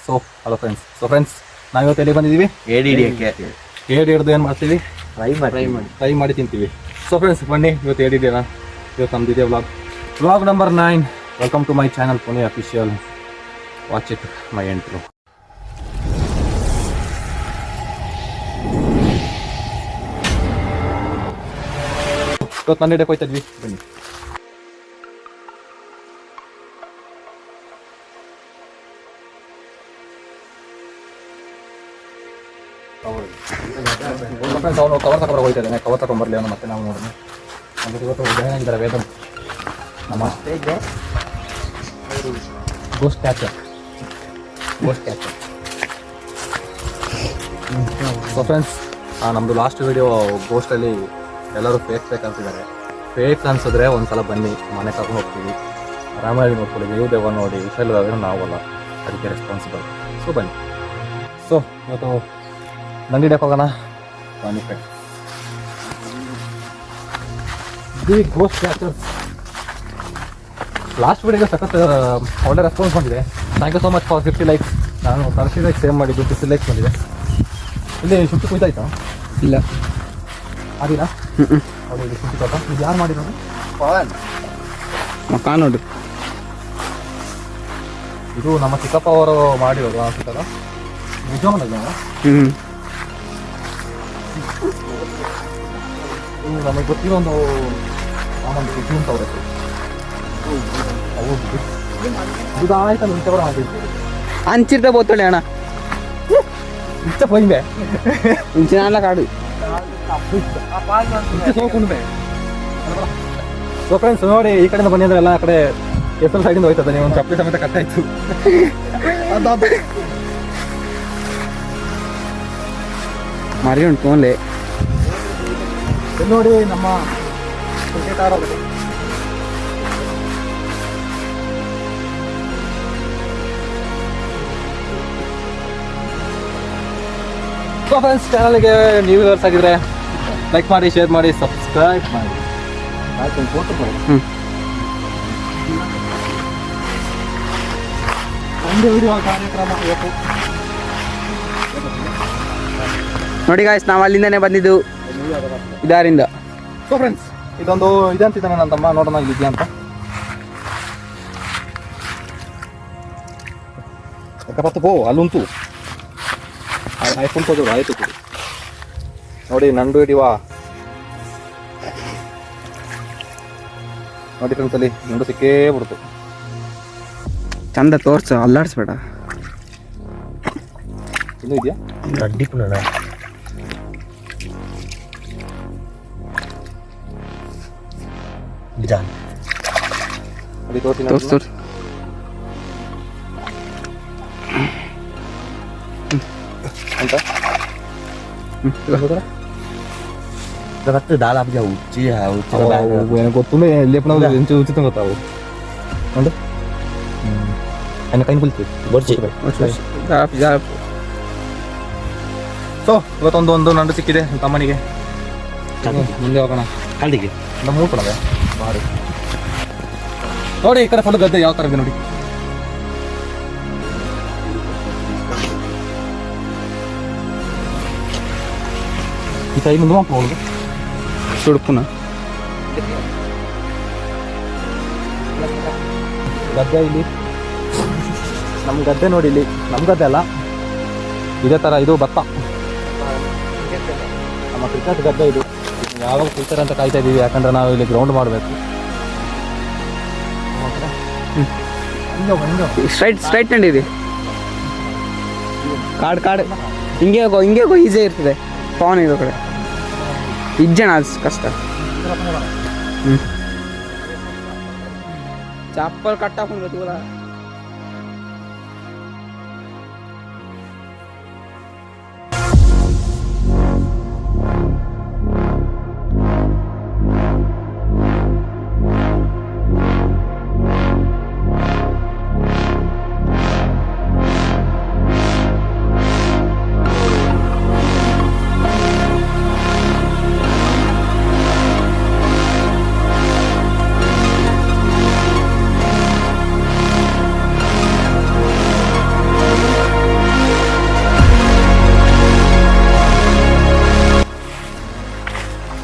So hello friends ನಾವಿವತ್ತು ಎಲ್ಲಿ ಬಂದಿದ್ದೀವಿ ಏಡಿ ಹಿಡ್ದು ಏನು ಮಾಡ್ತೀವಿ ಫ್ರೈ ಮಾಡಿ ತಿಂತೀವಿ. ಸೊ ಫ್ರೆಂಡ್ಸ್ ಬನ್ನಿ ಇವತ್ತು ಏಡಿದೇನಾ ಇವತ್ತು ನಮ್ದಿದೆ vlog number 9. Welcome to my channel Pune official. Watch it my entry. ಇವತ್ತು ನನ್ನ ಹಿಡಿಯಕ್ಕೆ ಹೋಯ್ತಾ ಇದ್ವಿ ಬನ್ನಿ. ಅವನು ಕವರ್ ತಗೊಂಡು ಹೋಗ್ತಾ ಇದ್ದಾನೆ. ಕವರ್ ತಗೊಂಡ್ಬರ್ಲಿ ಅವನು ಮತ್ತೆ ನಾವು ನೋಡೋಣ. ಅಂದ್ರೆ ಇವತ್ತು ಏನಾಗಿದ್ದಾರೆ ವೇದನ್ ನಮಸ್ತೆ ಗೋಸ್ಟ್ ಕ್ಯಾಚರ್. ಸೊ ಫ್ರೆಂಡ್ಸ್ ನಮ್ಮದು ಲಾಸ್ಟ್ ವಿಡಿಯೋ ಗೋಸ್ಟಲ್ಲಿ ಎಲ್ಲರೂ ಫೇಕ್ ಅಂತಿದ್ದಾರೆ. ಫೇಕ್ ಅನ್ಸಿದ್ರೆ ಒಂದ್ಸಲ ಬನ್ನಿ ಮನೆ ಕರ್ಕೊಂಡು ಹೋಗ್ತೀವಿ, ಆರಾಮಾಗಿ ನೋಡ್ಕೊಳ್ಳಿ. ನೀವು ದೇವ ನೋಡಿ ವಿಷಯಲ್ಲಾದರೂ ನಾವಲ್ಲ ಅದಕ್ಕೆ ರೆಸ್ಪಾನ್ಸಿಬಲ್. ಸೊ ಬನ್ನಿ. ಸೊ ಇವತ್ತು ನಂದಿ ಹಿಡಿಯಕ್ಕೆ ಹೋಗೋಣ ಬನ್ನಿ friends. The ghost catchers last ವಿಡಿಯೋಗೆ ಸಖತ್ ಒಳ್ಳೆ ರೆಸ್ಪಾನ್ಸ್ ಬಂದಿದೆ. Thank you so much for 50 likes. ನಾನು 30 ಲೈಕ್ಸ್ ಸೇವ್ ಮಾಡಿದ್ದು 50 ಲೈಕ್ಸ್ ಬಂದಿದೆ. ಇಲ್ಲಿ ಶುಂಠಿ ಕುಯ್ತಾಯ್ತಾ? ಇಲ್ಲ ಆಗಿಲ್ಲ. ಹೌದು ಶುಂಠಿ ತೋಟ. ಇದು ಯಾರು ಮಾಡಿರೋದು? ಮಕ್ಕ ನೋಡು. ಇದು ನಮ್ಮ ಚಿಕ್ಕಪ್ಪ ಅವರು ಮಾಡಿರೋದು ಅನ್ಸುತ್ತಲ್ಲ. ನಿಜವಲ್ಲ ನಮಗೆ ಗೊತ್ತಿರೋ ಒಂದು ಬುದ್ಧಿ ಅಂತ ಅವ್ರ ಹೌದು. ಇದು ಆಯ್ತಲ್ಲ ಮುಂಚೆ ಕೂಡ ಮಾಡಿದ್ವಿ. ಅಂಚಿರ್ದ ಬೋತಳೆ ಅಣ್ಣ ಇಷ್ಟ ಪೋಯಿಂದೆ ಇಂಚಿನ ಕಾಡು ಸೋಕುಂಡೆ. ಸೊ ಫ್ರೆಂಡ್ಸ್ ನೋಡಿ, ಈ ಕಡೆಯಿಂದ ಬಂದಿದ್ರೆ ಎಲ್ಲ ಆ ಕಡೆ ಹೆಸರು ಸೈಡಿಂದ ಹೋಯ್ತದೆ. ನೀವು ಒಂದು ಚಪ್ಪಲಿ ಸಮೇತ ಕಟ್ಟಾಯ್ತು. ಮರಿ ಉಂಟು ಓನ್ಲೆ ನೋಡಿ ನಮ್ಮ ಕ್ರಿಕೆಟ್ ಆಡೋದು. ಸೊ ಫ್ರೆಂಡ್ಸ್ ಚಾನಲ್ಗೆ ನೀವು ವ್ಯೂವರ್ಸ್ ಆಗಿದ್ರೆ ಲೈಕ್ ಮಾಡಿ, ಶೇರ್ ಮಾಡಿ, ಸಬ್ಸ್ಕ್ರೈಬ್ ಮಾಡಿ. ಒಂದು ವಿಡಿಯೋ ಕಾರ್ಯಕ್ರಮ ಇವತ್ತು ನೋಡಿ ಗಾಯ್ಸ್, ನಾವು ಅಲ್ಲಿಂದನೇ ಬಂದಿದ್ದು ಇದಾರಿಂದ. ಸೊ ಫ್ರೆಂಡ್ಸ್ ಇದೊಂದು ಇದೆ ಅಂತಿದ್ದಾನೆ ನನ್ನ ತಮ್ಮ, ನೋಡೋಣ ಇಲ್ಲಿದೆಯಾ ಅಂತ. ಯಾಕಪ್ಪ ಅಲ್ಲುಂಟು ಆಯ್ತು ಆಯ್ತು ನೋಡಿ ನಂಡು ಹಿಡಿವಾ ನೋಡಿ ಫ್ರೆಂಡ್ಸ್, ಅಲ್ಲಿ ನಂಡು ಸಿಕ್ಕೇ ಬಿಡ್ತು. ಚಂದ ತೋರ್ಸ, ಅಲ್ಲಾಡ್ಸ್ಬೇಡ. ಇನ್ನೂ ಇದೆಯಾ? ಅಡ್ಡಿ ಪುನಃ ಅಲ್ಲಿ ತೋರಿಸಿ ತೋರ್ಸ್ ಅಂತ daal apa jauh uci ya uci ಗೊತ್ತುಂಡೆ ಲೇಪನ ಉಚಿತ ಗೊತ್ತಾವು ಒಂದು ಕೈನ ಕುಲ್ತಿ ಬರ್ಚಿ. ಸೊ ಇವತ್ತೊಂದು ನಂಡು ಸಿಕ್ಕಿದೆ ತಮ್ಮನಿಗೆ. ಮುಂದೆ ಹೋಗೋಣ. ಕಲ್ದಿಗೆ ನಮ್ಮ ಮೂರು ಕೊಡವೆ ಭಾರಿ ನೋಡಿ. ಈ ಕಡೆ ಫುಲ್ ಗದ್ದೆ ಯಾವ ಥರ ಇದೆ ನೋಡಿ. ಈ ಕೈ ಮುಂದೆ ಹೋಗುದು ಸುಡುಪುನ ಗದ್ದೆ. ಇಲ್ಲಿ ನಮ್ಮ ಗದ್ದೆ ನೋಡಿ, ಇಲ್ಲಿ ನಮ್ಮ ಗದ್ದೆ ಅಲ್ಲ, ಇದೇ ಥರ ಇದು ಭತ್ತ. ನಮ್ಮ ಕ್ರಿಕೆಟ್ ಗದ್ದೆ ಇದು. ಯಾವಾಗ ಫ್ಯೂಚರ್ ಅಂತ ಕಾಯ್ತಾ ಇದ್ದೀವಿ, ಯಾಕಂದ್ರೆ ನಾವು ಇಲ್ಲಿ ಗ್ರೌಂಡ್ ಮಾಡಬೇಕು. ಸ್ಟ್ರೈಟ್ ನಡೀರಿ. ಕಾಡು ಹಿಂಗೆ ಹೋಗೋ ಈಜಿ ಇರ್ತದೆ. ಪವನ್ ಇರೋ ಕಡೆ ಇಜ್ಜಣ ಕಷ್ಟ. ಚಪ್ಪಲ್ ಕಟ್ಟಾಕೊಂಡು ಗೊತ್ತಿಲ್ಲ.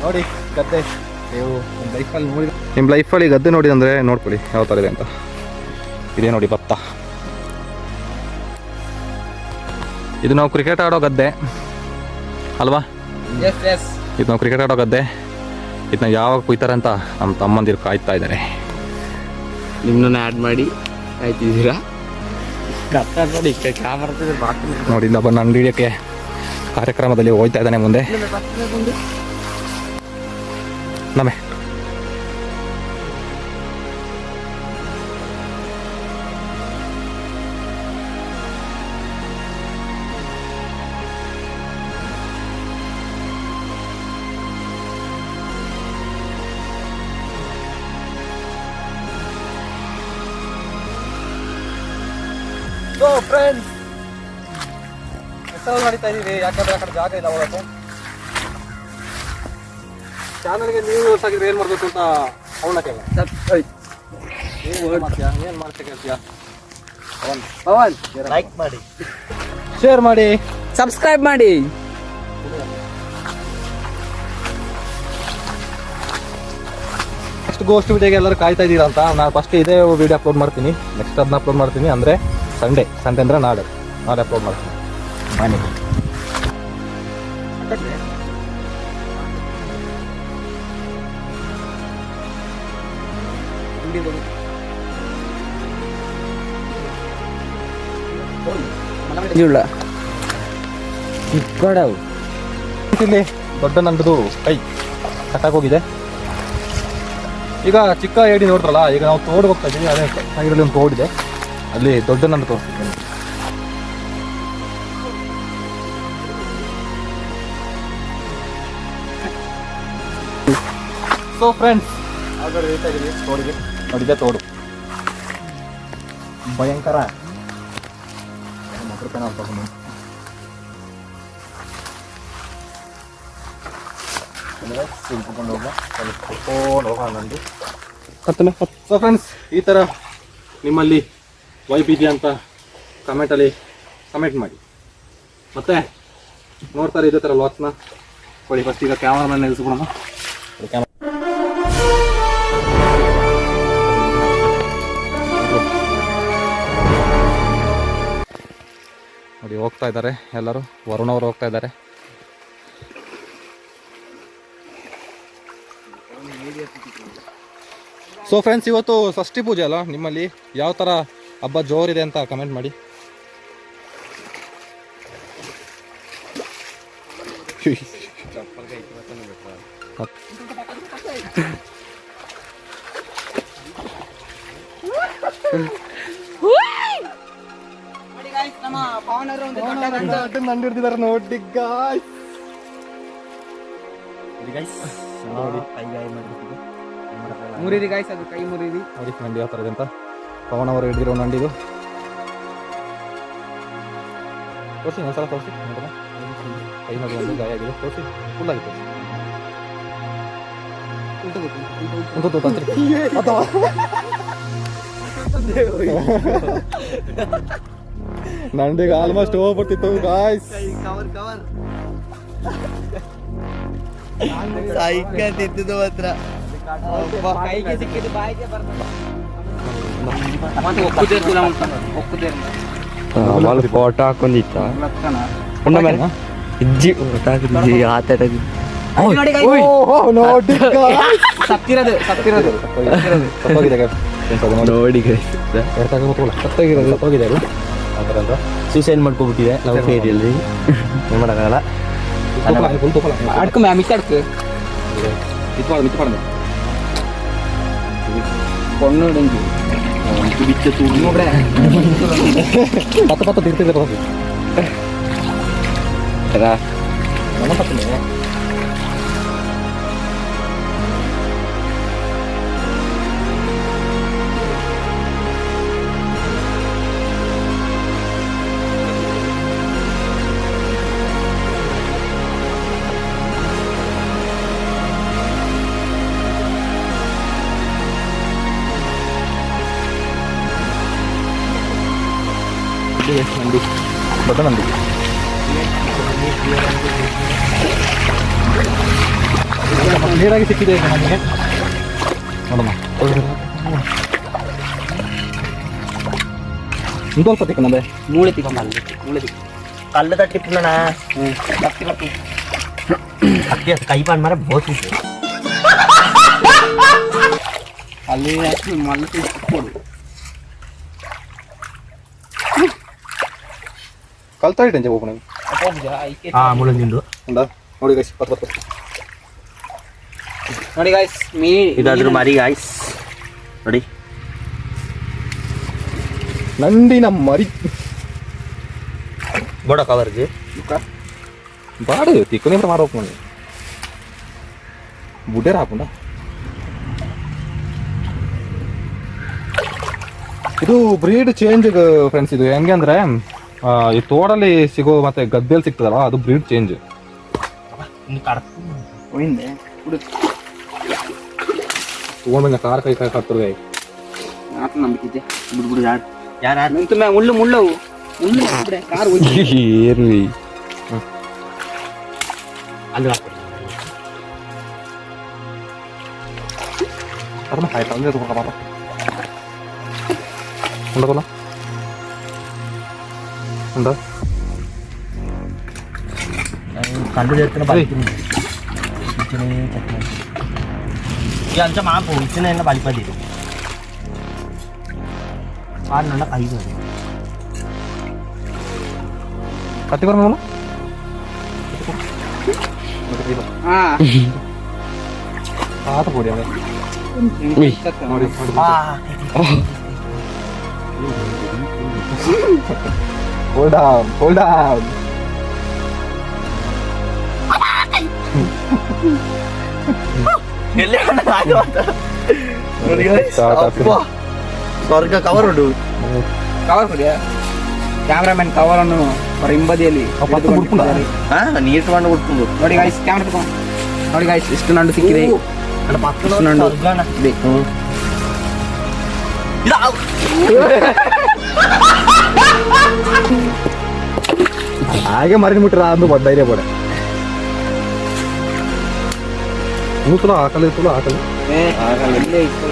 ನೋಡಿ ಗದ್ದೆ ನೀವು ನಿಮ್ಮ ಲೈಫಲ್ಲಿ ಗದ್ದೆ ನೋಡಿ ಅಂದರೆ ನೋಡ್ಕೊಳ್ಳಿ ಯಾವ ಥರ ಇದೆ ಅಂತ. ಇದೇ ನೋಡಿ ಭತ್ತ. ಇದು ನಾವು ಕ್ರಿಕೆಟ್ ಆಡೋ ಗದ್ದೆ ಅಲ್ವಾ? ಇದು ನಾವು ಕ್ರಿಕೆಟ್ ಆಡೋ ಗದ್ದೆ. ಇದನ್ನ ಯಾವಾಗ ಕುಯ್ತಾರೆ ಅಂತ ನಮ್ಮ ತಮ್ಮಂದಿರು ಕಾಯ್ತಾ ಇದ್ದಾರೆ. ನಿಮ್ಮನ್ನ ಆ್ಯಡ್ ಮಾಡಿ ಆಯ್ತಿದ್ದೀರಾ? ನೋಡಿ ಇಲ್ಲ ಬಂದು ನನ್ನ ಹಿಡಿಯೋಕ್ಕೆ ಕಾರ್ಯಕ್ರಮದಲ್ಲಿ ಹೋಗ್ತಾ ಇದ್ದಾನೆ ಮುಂದೆ. ನಮೆ ಫ್ರೆಂಡ್ಸ್ ಹೆಸರು ನಡೀತಾ ಇದ್ದೀವಿ. ಯಾಕಂದ್ರೆ ಆ ಕಡೆ ಜಾಗ ಇಲ್ಲ ಹೋಗೋದು. ಚಾನಲ್ಗೆ ನೀವು ಹೊಸಾಗಿದ್ರೆ ಏನು ಮಾಡಬೇಕು ಅಂತ ಅವನ ಕೇಳ. ಏನು ಮಾಡ್ತಾ ಕೇಳ್ತೀಯಾ? ಪವನ್ ಲೈಕ್ ಮಾಡಿ, ಶೇರ್ ಮಾಡಿ, ಸಬ್ಸ್ಕ್ರೈಬ್ ಮಾಡಿ. ನೆಕ್ಸ್ಟ್ ಗೋಸ್ಟ್ ವಿಡಿಯೋಗೆ ಎಲ್ಲರೂ ಕಾಯ್ತಾ ಇದ್ದೀರಾ ಅಂತ. ನಾನು ಫಸ್ಟ್ ಇದೇ ವಿಡಿಯೋ ಅಪ್ಲೋಡ್ ಮಾಡ್ತೀನಿ. ನೆಕ್ಸ್ಟ್ ಅದನ್ನ ಅಪ್ಲೋಡ್ ಮಾಡ್ತೀನಿ. ಅಂದರೆ ಸಂಡೇ ಅಂದರೆ ನಾಳೆ ಅಪ್ಲೋಡ್ ಮಾಡ್ತೀನಿ. ಮನೆ ಇಲ್ಲಿ ದೊಡ್ಡ ನಂದು ಕೈ ಕಟ್ಟಾಕೋಗಿದೆ. ಈಗ ಚಿಕ್ಕ ಏಡಿ ನೋಡ್ರಲ್ಲ, ಈಗ ನಾವು ತೋಡ್ ಹೋಗ್ತಾ ಇದ್ದೀವಿ. ಅದೇ ಇದರಲ್ಲಿ ಒಂದು ತೋಡಿದೆ, ಅಲ್ಲಿ ದೊಡ್ಡ ನಂದು ತೋರಿಸ್ತೀನಿ. ಸೊ ಫ್ರೆಂಡ್ಸ್, ಆದರೂ ಹೇಳ್ತಾ ಇದ್ದೀವಿ ತೋಡಿಗೆ. ನೋಡಿದೆ ತೋಡು ಭಯಂಕರ ಸೊ ಫ್ರೆಂಡ್ಸ್, ಈ ಥರ ನಿಮ್ಮಲ್ಲಿ ವೈಬ್ ಇದೆಯಾ ಅಂತ ಕಮೆಂಟಲ್ಲಿ ಕಮೆಂಟ್ ಮಾಡಿ. ಮತ್ತೆ ನೋಡ್ತಾರೆ ಇದೇ ಥರ ವ್ಲಾಗ್ಸ್ನ ಕೊಡಿ. ಫಸ್ಟ್ ಈಗ ಕ್ಯಾಮ್ರಾಮನ್ ನಿಲ್ಲಿಸ್ಬಿಡೋಣ. ನೋಡಿ ಹೋಗ್ತಾ ಇದ್ದಾರೆ ಎಲ್ಲರೂ. ವರುಣ್ ಅವರು ಹೋಗ್ತಾ ಇದ್ದಾರೆ. ಸೊ ಫ್ರೆಂಡ್ಸ್, ಇವತ್ತು ಷಷ್ಠಿ ಪೂಜೆ ಅಲ್ಲ, ನಿಮ್ಮಲ್ಲಿ ಯಾವ ಥರ ಹಬ್ಬ ಜೋರಿದೆ ಅಂತ ಕಮೆಂಟ್ ಮಾಡಿ. ನಂದಿರ್ತಿದ್ದಾರೆ ನೋಡಿ ಗಾಯ್ಸ್. ಮುರಿದಿ ಗಾಯ್ಸ್, ಅದು ಕೈ ಮುರಿದಿ. ನೋಡಿ ನಂಡಿ ಯಾವ ಥರ ಇದೆ ಅಂತ. ಪವನ್ ಅವರು ಹಿಡಿದಿರೋ ನಂಡಿದು ತೋರಿಸಿ, ಒಂದ್ಸಲ ತೋರಿಸಿ. ಕೈ ನೋಡಿ ಒಂದು ಗಾಯ ಆಗಿದೆ, ತೋರಿಸಿ. ಫುಲ್ ಆಗಿದೆ. ನಂಡಿಗೆ ಆಲ್ಮೋಸ್ಟ್ ಹೋಗ್ಬಿಟ್ಟಿತ್ತು ಗಾಯ್ಸ್. ಸಾಯ್ಕತ್ತಿದ್ದು ಮಾತ್ರ ಕೈಗೆ ಸಿಕ್ಕಿದ್ದು ಬಾಯಿಗೆ ಬರ್ತದೆ. ಫೋಟೋ ಹಾಕೊಂಡಿತ್ತ ಇಜ್ಜಿ ಆತ ಸತ್ತಿರೋದು ನೋಡಿ ಸತ್ತೋಗಿದೆ ಅದು. ಆ ಥರ ಅಂತ ಸೂಸೈಡ್ ಮಾಡ್ಕೊಬಿಟ್ಟಿದೆ ಲವ್ ಫೇರಿಯಲ್ಲಿ. ಏನು ಮಾಡೋಕ್ಕಾಗಲ್ಲ. ಅಡ್ಕು ಮಿಕ್ಕ ಅಡ್ಕು பொண்ணு உடைஞ்சு பிடிச்ச தூக்கி பத்து பத்து திருத்தி போகுது என்ன பத்துங்க ನಂದಿ ದೊಡ್ಡ ನಂದಿ ಕ್ಲಿಯರಾಗಿ ಸಿಕ್ಕಿದೆ ಈಗ ನಮಗೆ ನೋಡಮ್ಮ ಸ್ವಲ್ಪ ತಿಕ್ಕನದೆ ಮೂಳೆ ತಿಕ್ಕೊಂಬಲ್ಲ ಮೂಳೆ ತಿಕ್ಕ ಕಲ್ಲು ತಟ್ಟಿಪ್ಪಣ ಅಕ್ಕಿ ಕೈ ಪಾನ್ ಮಾರ ಬೋಸ್ ಅಲ್ಲಿ ಮಲ್ಲ ಕೊಡು ಕಲ್ತಾ ಇಟ್ಟೆ ಓಪನ್ ಮುಳಂದಿಂದು ಉಂಟಾ ನೋಡಿ ಗೈಸ್ ಪತ್ತು ನೋಡಿ ಗಾಯ್ಸ್ ಇದಾದ್ರೂ ಮರಿ ಗಾಯ್ಸ್ ನೋಡಿ ನಂದಿನ ಮರಿ ಬೋಡ ಕವರ್ಗೆ ಬಾಡು ತಿಕ್ಕನೆ ಮಾರೋಕ್ ಮನೆ ಬುಡ್ಡೇರ ಹಾಕೊಂಡ ಇದು ಬ್ರೀಡ್ ಚೇಂಜ್ ಫ್ರೆಂಡ್ಸ್. ಇದು ಹೆಂಗೆ ಅಂದ್ರೆ ಈ ತೋಡಲ್ಲಿ ಸಿಗೋ ಮತ್ತೆ ಗದ್ದೆಯಲ್ಲಿ ಸಿಗ್ತದಲ್ಲ ಅದು ಬ್ರೀಡ್ ಚೇಂಜ್. ತಗೊಂಡ ಕಾರ್ ಕೈ ಕಟ್ತದೆ ನಂಬಿಕೆ ಬಿಡ್ಬಿಡು ಯಾರು ನಿಂತು ಮುಳ್ಳು ಮುಳ್ಳವು ಮುಳ್ಳು ಕಾರ್ ಏರ್ವಿ ಅಲ್ಲಿ ಅದನ್ನ ಆಯ್ತು ಅಂದ್ರೆ ತಗೊಂಡ ಬಾಪ ಉಂಡದಲ್ಲ ಉಂಡ കണ്ടു ചേർക്കുന്ന ഈ അഞ്ച മാ പൊളിച്ചിന് തന്നെ വലിപ്പം തരും ആടിനുള്ള കൈ മതി കത്തി പറഞ്ഞോളൂ ആത്ത പോടിയാണ് Hold down, hold down. ಸ್ವರ್ಗ ಕವರ್ ಉಂಟು ಕವರ್ ಕೊಡಿಯಾ ಕ್ಯಾಮ್ರಾಮನ್ ಕವರ್ ಅನ್ನು ಅವರ ಹಿಂಬದಿಯಲ್ಲಿ ನೀಟ್ ಮಾಡಿ ಉಟ್ಕೊಂಡು ನೋಡಿ ಗಾಯ್ಸ್ ಕ್ಯಾಮ್ರಾ ತಗೊಂಡು ನೋಡಿ ಗಾಯ್ಸ್ ಇಷ್ಟು ನಂಡು ಸಿಕ್ಕಿದೆ ಇಷ್ಟು ನಂಡು ಇದೆ. ಹಾಗೆ ಮರಿನ ಬಿಟ್ರ ಅಂದು ಧೈರ್ಯ ಪಡೆ ತುಳು ಹಾಕಲ್ಲ ತುಳು ಹಾಕಲ್ಲ ಇಲ್ಲೇ ಇತ್ತು.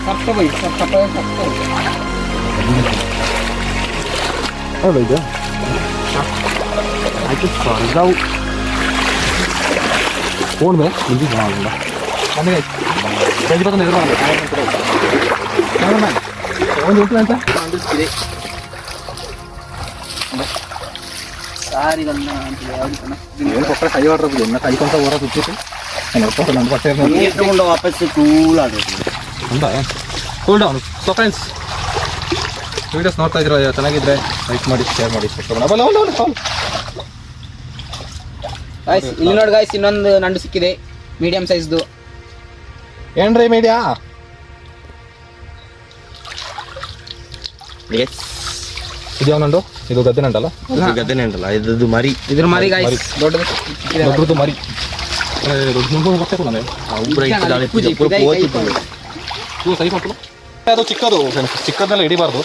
ಸತ್ತ ಬೈ ಸತ್ತ ಹೌದಾ ಇದು ಆಯ್ತು ಸ್ವರ್ಗವು ಫೋನ್ ಮೇಲೆ ನಿಂತು ಚೆನ್ನಾಗಿಲ್ಲ ನಮಗೆ ಸಂಜೆ ಎದುರು ಒಂದು ಹೋಗ್ತದೆ ಅಂತ ಇದೆ ಸಾರಿಗನ್ನ ಅಂತ ಯಾವುದು ಏನು ಕೊಟ್ಟರೆ ಕೈ ಹೊಡ್ರದು ಇನ್ನು ಕೈ ಕೊಂತ ಹೊರ ಸುತ್ತಿತ್ತು ನನ್ನ ಬಟ್ಟೆ ತಗೊಂಡು ವಾಪಸ್ ಕೂಲ್ ಆಗುತ್ತೆ ಹೌದಾ cool down. So friends videos ನೋಡ್ತಾ ಇದ್ರೆ ಚೆನ್ನಾಗಿದ್ರೆ ಲೈಕ್ ಮಾಡಿ ಶೇರ್ ಮಾಡಿ ಗಾಯ್ಸ್ ಇಲ್ಲಿ ನೋಡಿ ಗಾಯ್ಸ್ ಇನ್ನೊಂದು ನಂಡು ಸಿಕ್ಕಿದೆ ಮೀಡಿಯಂ ಸೈಜ್ದು ಏನ್ರಿ ಮೀಡಿಯಾ ಇದು ಯಾವನಂಡು ಇದು ಗದ್ದೆ ನಂಟಲ್ಲ ಗದ್ದೆನೆ ಉಂಟಲ್ಲ ಇದು ಮರಿ ಇದ್ರ ಮರಿ ಗಾಯ್ಸ್ ದೊಡ್ಡದು ದೊಡ್ಡದು ಮರಿ ಬಟ್ಟೆ ಕೂಡ ಇದು ಸೈ ಮಾಡ್ತು ಅದು ಚಿಕ್ಕದು ಚಿಕ್ಕದನ್ನೆಲ್ಲ ಹಿಡಿಬಾರ್ದು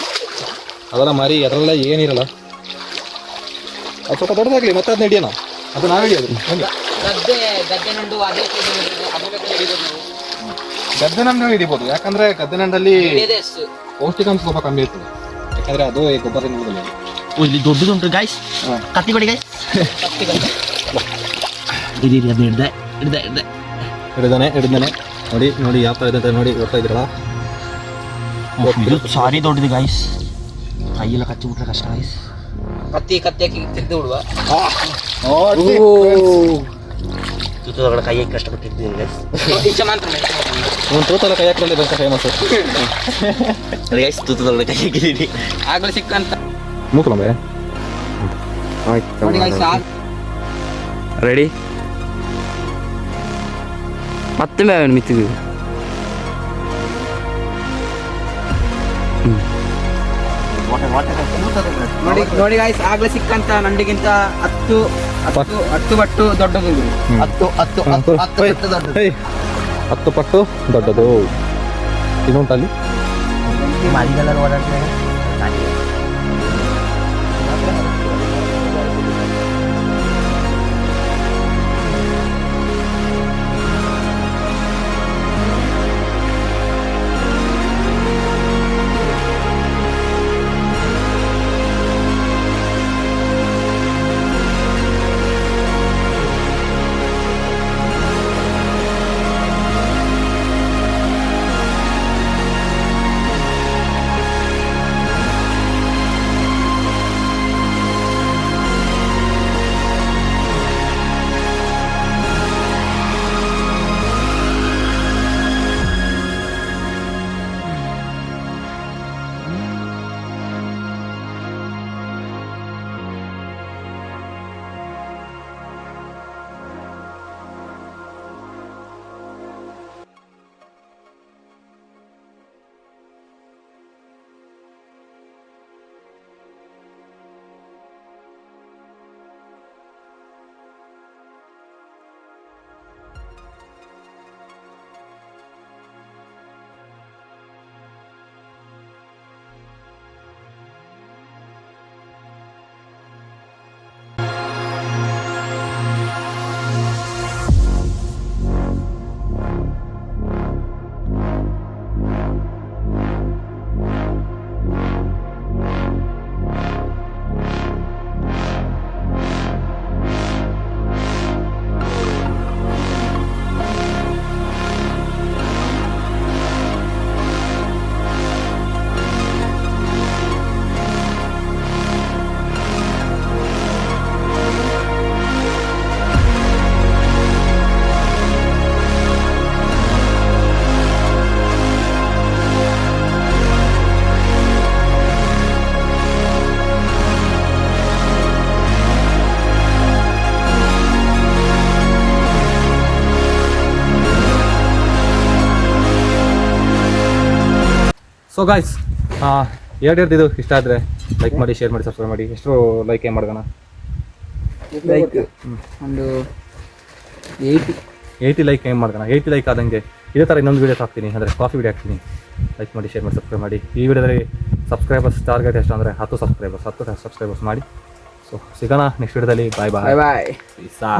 ಅದೆಲ್ಲ ಮರಿ ಅದರೆಲ್ಲ ಏನಿರಲ್ಲ ಅದು ಸ್ವಲ್ಪ ದೊಡ್ಡದಾಗಲಿ ಮತ್ತೆ ಅದನ್ನ ಹಿಡಿಯೋಣ ಅದು ನಾವು ಹಿಡಿಯೋದು ಗದ್ದೆ ನಂಡು ಅದೇ ಗದ್ದೆ ನಂಡು ಹಿಡಿಬೋದು ಯಾಕಂದ್ರೆ ಗದ್ದೆ ನಂಡಲ್ಲಿ ಪೌಷ್ಟಿಕಾಂಶ ಸ್ವಲ್ಪ ಕಮ್ಮಿ ಇರ್ತದೆ ಯಾಕಂದ್ರೆ ಅದು ಗೊಬ್ಬರದಿಂದ ಉಳಿದಿಲ್ಲ. ಇಲ್ಲಿ ದೊಡ್ಡದುಂಟು ಗಾಯ್ಸ್ ಕತ್ತಿ ಕೊಡಿ ಗಾಯ್ಸ್ ಹಿಡಿದಾನೆ ನೋಡಿ ನೋಡಿ ಯಾವ ಥರ ಇದೆ ಅಂತ ನೋಡಿ ಓಡ್ತಾ ಇದ್ರಲ್ಲ ಇದು ಸಾರಿ ದೊಡ್ಡದು ಗಾಯ್ಸ್ ಕೈಯೆಲ್ಲ ಕಚ್ಚಿಬಿಟ್ರೆ ಕಷ್ಟ ಗಾಯ್ಸ್ ಕತ್ತಿ ಹಾಕಿ ತೆಗೆದು ಬಿಡುವ ತೂತದೊಳಗಡೆ ಕೈ ಹಾಕಿ ಕಷ್ಟಪಟ್ಟಿರ್ತೀನಿ ಗಾಯ್ಸ್ ಒಂದು ತೂತಲ್ಲ ಕೈ ಹಾಕಿರಲ್ಲಿ ಬಂತ ಫೇಮಸ್ ಗಾಯ್ಸ್ ತೂತದೊಳಗಡೆ ಕೈ ಹಾಕಿದ್ದೀನಿ ಆಗಲೇ ಸಿಕ್ಕಂತ ಮೂಕಲಂಬೆ ನೋಡಿ ಗಾಯ್ಸ್ ರೆಡಿ ಮತ್ತೆ ಬೇವನ್ ಮಿತ್ತಿದ್ದು ನೋಡಿ ಗಾಯ್ಸ್ ಆಗ್ಲೇ ಸಿಕ್ಕಂತ ನಂಡಿಗಿಂತ 10 ಪಟ್ಟು ದೊಡ್ಡದು ಇದು. 10 ಪಟ್ಟು ದೊಡ್ಡದು ಇನ್ನುಂಟಲ್ಲಿ ಮರಿಗೆಲ್ಲ ಓಡಾಡ್ತಾರೆ ಸೊ ಗಾಯ್ಸ್ ಇದು ಇಷ್ಟ ಆದರೆ ಲೈಕ್ ಮಾಡಿ, ಶೇರ್ ಮಾಡಿ, ಸಬ್ಸ್ಕ್ರೈಬ್ ಮಾಡಿ. ಎಷ್ಟು ಲೈಕ್ ಏನು ಮಾಡೋಣ? ಲೈಕ್ ಒಂದು 80 ಲೈಕ್ ಏನು ಮಾಡೋಣ? 80 ಲೈಕ್ ಆದಂಗೆ ಇದೇ ಥರ ಇನ್ನೊಂದು ವೀಡಿಯೋಸ್ ಹಾಕ್ತೀನಿ, ಅಂದರೆ ಕಾಫಿ ವೀಡಿಯೋ ಹಾಕ್ತೀನಿ. ಲೈಕ್ ಮಾಡಿ, ಶೇರ್ ಮಾಡಿ, ಸಬ್ಸ್ಕ್ರೈಬ್ ಮಾಡಿ. ಈ ವಿಡಿಯೋದಲ್ಲಿ ಸಬ್ಸ್ಕ್ರೈಬರ್ಸ್ ಟಾರ್ಗೆಟ್ ಎಷ್ಟು ಅಂದರೆ 10 ಸಬ್ಸ್ಕ್ರೈಬರ್ಸ್ ಮಾಡಿ. ಸೊ ಸಿಗೋಣ ನೆಕ್ಸ್ಟ್ ವಿಡಿಯೋದಲ್ಲಿ. ಬಾಯ್ ಬಾಯ್ ಬಾಯ್ ಬಾಯ್. ಪೀಸಾ.